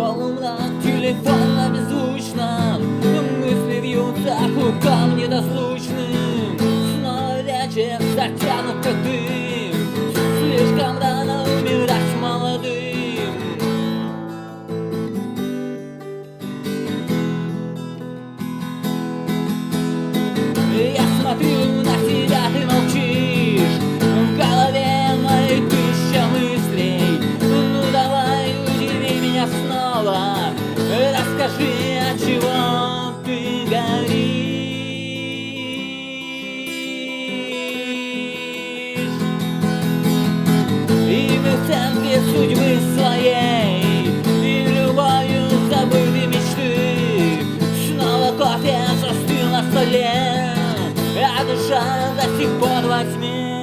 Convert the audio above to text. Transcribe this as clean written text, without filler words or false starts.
Школа, телефон беззвучно, мысли вьются клубком недослушным. Снова вечер затянут как дым, слишком рано умирать молодым. Я смотрю на тебя, ты молчишь, в голове моей тысяча мыслей. Ну давай, удиви меня снова, расскажи, от чего ты горишь. И мы в центре судьбы своей, и любовью забытой мечты. Снова кофе застыл на столе, а душа до сих пор во тьме.